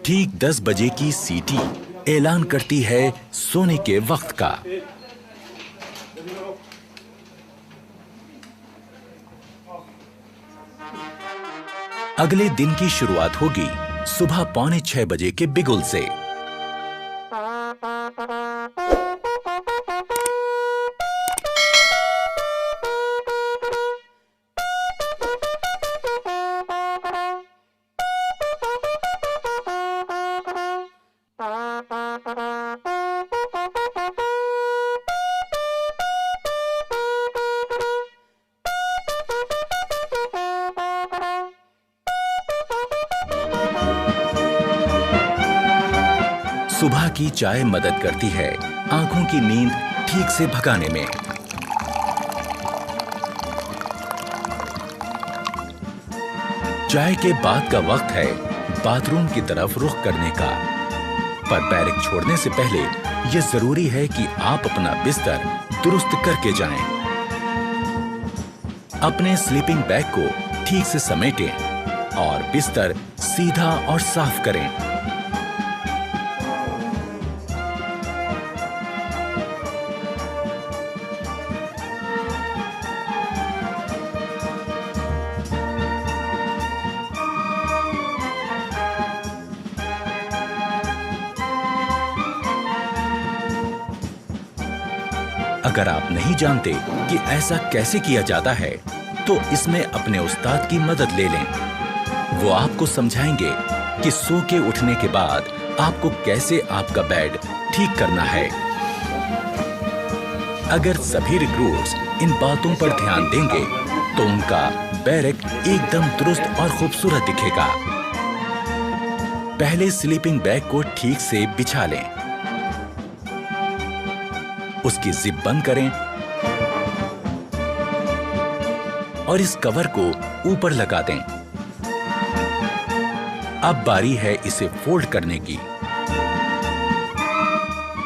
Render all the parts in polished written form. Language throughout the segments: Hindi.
ठीक 10 बजे की सीटी ऐलान करती है सोने के वक्त का। अगले दिन की शुरुआत होगी सुबह 5:45 बजे के बिगुल से। सुबह की चाय मदद करती है आंखों की नींद ठीक से भगाने में। चाय के बाद का वक्त है बाथरूम की तरफ रुख करने का। पर बैरक छोड़ने से पहले यह जरूरी है कि आप अपना बिस्तर दुरुस्त करके जाएं। अपने स्लीपिंग बैग को ठीक से समेटें और बिस्तर सीधा और साफ करें। अगर आप नहीं जानते कि ऐसा कैसे किया जाता है, तो इसमें अपने उस्ताद की मदद ले लें। वो आपको समझाएंगे कि सो के उठने के बाद आपको कैसे आपका बेड ठीक करना है। अगर सभी रिक्रूट्स इन बातों पर ध्यान देंगे, तो उनका बैरक एकदम दुरुस्त और खूबसूरत दिखेगा। पहले स्लीपिंग बैग को ठीक से बिछा लें, उसकी जिप बंद करें और इस कवर को ऊपर लगा दें। अब बारी है इसे फोल्ड करने की।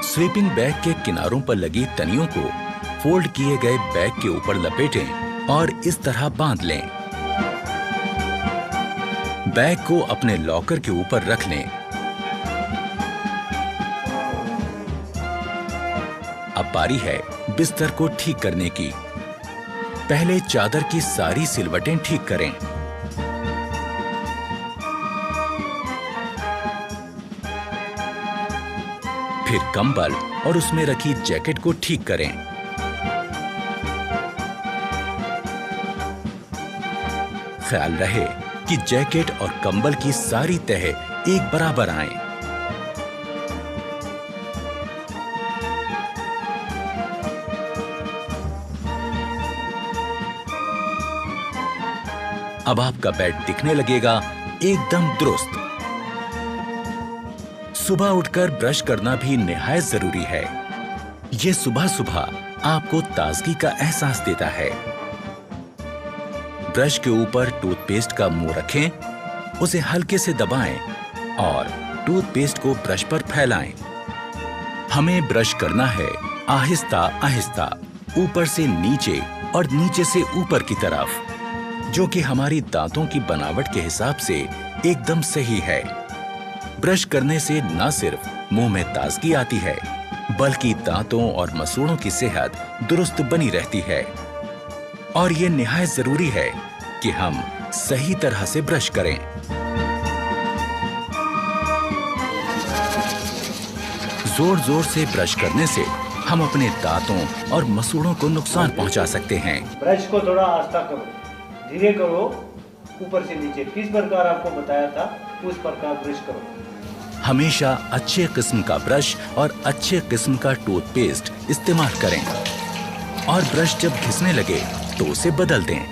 स्लीपिंग बैग के किनारों पर लगी तनियों को फोल्ड किए गए बैग के ऊपर लपेटें और इस तरह बांध लें। बैग को अपने लॉकर के ऊपर रख लें। अब बारी है बिस्तर को ठीक करने की। पहले चादर की सारी सिलवटें ठीक करें। फिर कंबल और उसमें रखी जैकेट को ठीक करें। ख्याल रहे कि जैकेट और कंबल की सारी तह एक बराबर आएं। अब आपका बेड दिखने लगेगा एकदम दुरुस्त। सुबह उठकर ब्रश करना भी निहायत जरूरी है। ये सुबह सुबह आपको ताजगी का एहसास देता है। ब्रश के ऊपर टूथपेस्ट का मुंह रखें, उसे हल्के से दबाएं और टूथपेस्ट को ब्रश पर फैलाएं। हमें ब्रश करना है आहिस्ता आहिस्ता, ऊपर से नीचे और नीचे से ऊपर की तरफ, जो कि हमारी दांतों की बनावट के हिसाब से एकदम सही है। ब्रश करने से न सिर्फ मुंह में ताजगी आती है, बल्कि दांतों और मसूड़ों की सेहत दुरुस्त बनी रहती है। और ये निहायत जरूरी है कि हम सही तरह से ब्रश करें। जोर जोर से ब्रश करने से हम अपने दांतों और मसूड़ों को नुकसान पहुंचा सकते हैं। ब्रश को थोड़ा आस्था करो, धीरे करो, ऊपर से नीचे किस प्रकार आपको बताया था उस प्रकार ब्रश करो। हमेशा अच्छे किस्म का ब्रश और अच्छे किस्म का टूथपेस्ट इस्तेमाल करें और ब्रश जब घिसने लगे तो उसे बदल दें।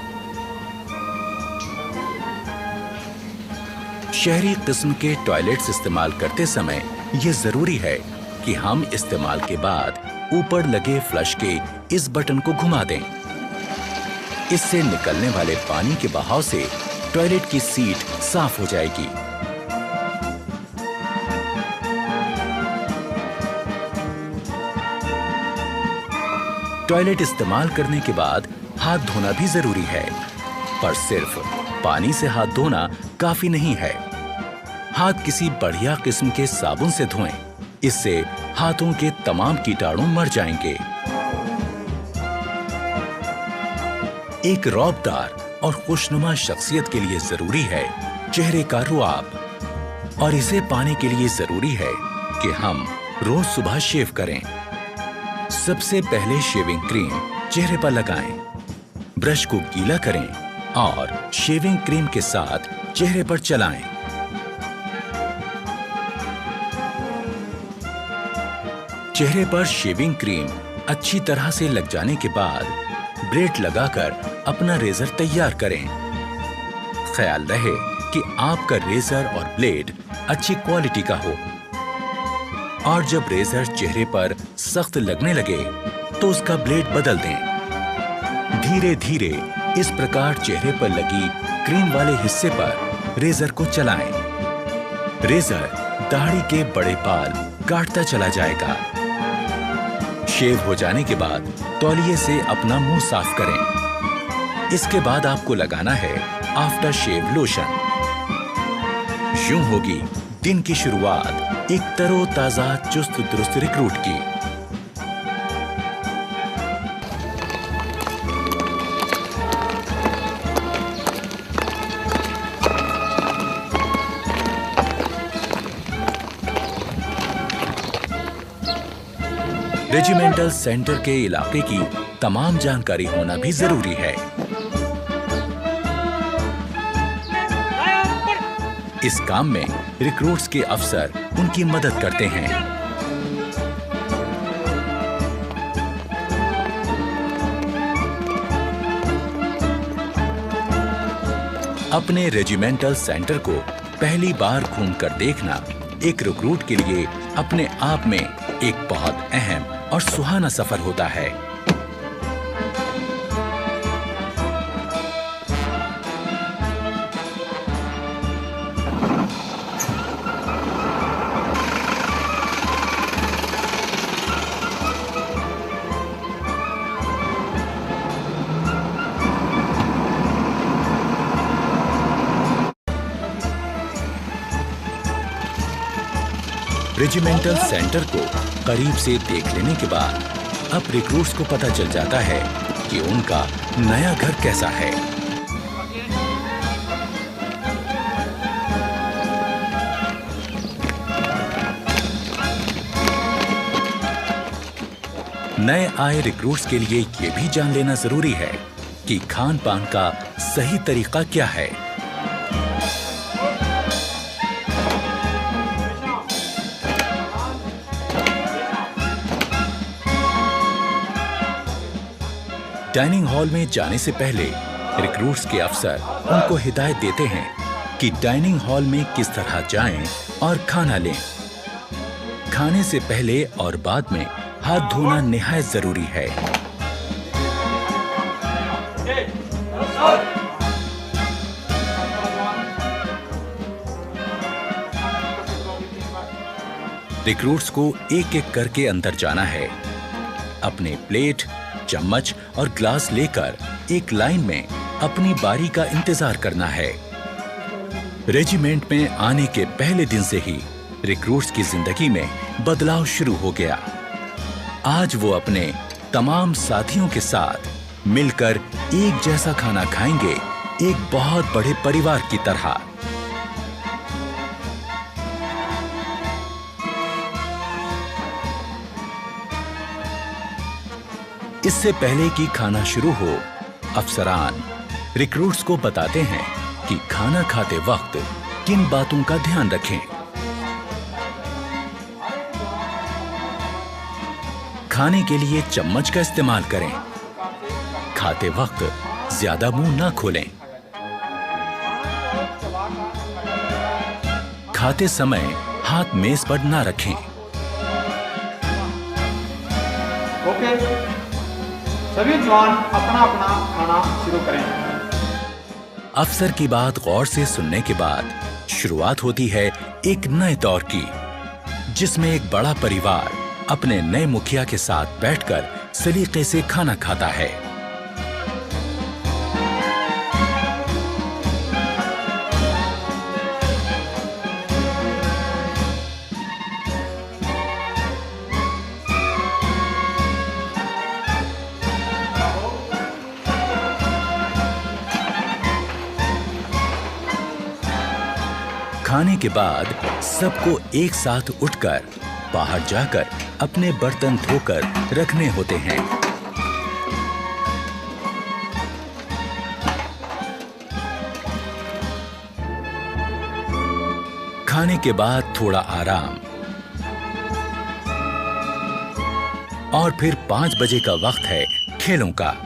शहरी किस्म के टॉयलेट्स इस्तेमाल करते समय यह जरूरी है कि हम इस्तेमाल के बाद ऊपर लगे फ्लश के इस बटन को घुमा दें। इससे निकलने वाले पानी के बहाव से टॉयलेट की सीट साफ हो जाएगी। टॉयलेट इस्तेमाल करने के बाद हाथ धोना भी जरूरी है, पर सिर्फ पानी से हाथ धोना काफी नहीं है। हाथ किसी बढ़िया किस्म के साबुन से धोएं। इससे हाथों के तमाम कीटाणु मर जाएंगे। एक रौबदार और खुशनुमा शख्सियत के लिए जरूरी है चेहरे का रुआब, और इसे पाने के लिए जरूरी है कि हम रोज सुबह शेव करें। सबसे पहले शेविंग क्रीम चेहरे पर लगाएं, ब्रश को गीला करें और शेविंग क्रीम के साथ चेहरे पर चलाएं। चेहरे पर शेविंग क्रीम अच्छी तरह से लग जाने के बाद ब्लेड लगाकर अपना रेजर तैयार करें। ख्याल रहे कि आपका रेजर और ब्लेड अच्छी क्वालिटी का हो, और जब रेजर चेहरे पर सख्त लगने लगे तो उसका ब्लेड बदल दें। धीरे धीरे इस प्रकार चेहरे पर लगी क्रीम वाले हिस्से पर रेजर को चलाएं। रेजर दाढ़ी के बड़े बाल काटता चला जाएगा। शेव हो जाने के बाद तौलिए से अपना मुंह साफ करें। इसके बाद आपको लगाना है आफ्टर शेव लोशन। यूं होगी दिन की शुरुआत एक तरोताजा चुस्त दुरुस्त रिक्रूट की। रेजिमेंटल सेंटर के इलाके की तमाम जानकारी होना भी जरूरी है। इस काम में रिक्रूट्स के अफसर उनकी मदद करते हैं। अपने रेजिमेंटल सेंटर को पहली बार घूमकर देखना एक रिक्रूट के लिए अपने आप में एक बहुत अहम और सुहाना सफर होता है। रेजिमेंटल सेंटर को करीब से देख लेने के बाद अब रिक्रूट्स को पता चल जाता है कि उनका नया घर कैसा है। नए आए रिक्रूट्स के लिए ये भी जान लेना जरूरी है कि खान पान का सही तरीका क्या है। डाइनिंग हॉल में जाने से पहले रिक्रूट्स के अफसर उनको हिदायत देते हैं कि डाइनिंग हॉल में किस तरह जाएं और खाना लें। खाने से पहले और बाद में हाथ धोना निहायत जरूरी है। रिक्रूट्स को एक एक करके अंदर जाना है। अपने प्लेट, चम्मच और ग्लास लेकर एक लाइन में अपनी बारी का इंतजार करना है। रेजिमेंट में आने के पहले दिन से ही रिक्रूट्स की जिंदगी में बदलाव शुरू हो गया। आज वो अपने तमाम साथियों के साथ मिलकर एक जैसा खाना खाएंगे, एक बहुत बड़े परिवार की तरह। इससे पहले कि खाना शुरू हो, अफसरान रिक्रूट्स को बताते हैं कि खाना खाते वक्त किन बातों का ध्यान रखें। खाने के लिए चम्मच का इस्तेमाल करें। खाते वक्त ज्यादा मुंह ना खोलें। खाते समय हाथ मेज पर ना रखें। ओके, सभी जवान अपना अपना खाना शुरू करें। अफसर की बात गौर से सुनने के बाद शुरुआत होती है एक नए दौर की, जिसमें एक बड़ा परिवार अपने नए मुखिया के साथ बैठकर सलीके से खाना खाता है। खाने के बाद सबको एक साथ उठकर बाहर जाकर अपने बर्तन धोकर रखने होते हैं। खाने के बाद थोड़ा आराम और फिर 5 बजे का वक्त है खेलों का।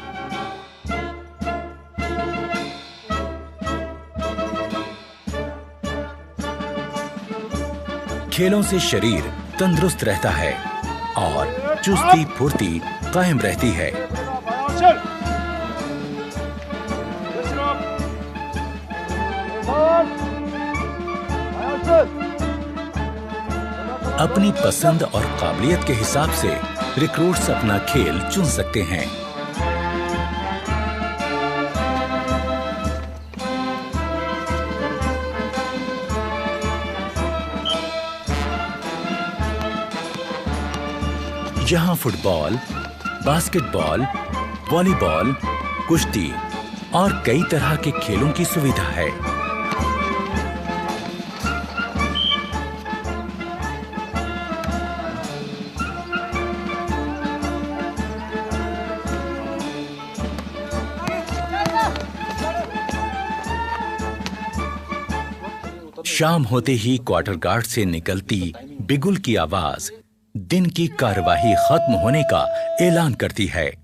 खेलों से शरीर तंदुरुस्त रहता है और चुस्ती फुर्ती कायम रहती है। अपनी पसंद और काबिलियत के हिसाब से रिक्रूट्स अपना खेल चुन सकते हैं। यहाँ फुटबॉल, बास्केटबॉल, वॉलीबॉल, कुश्ती और कई तरह के खेलों की सुविधा है। शाम होते ही क्वार्टर गार्ड से निकलती बिगुल की आवाज दिन की कार्यवाही खत्म होने का ऐलान करती है।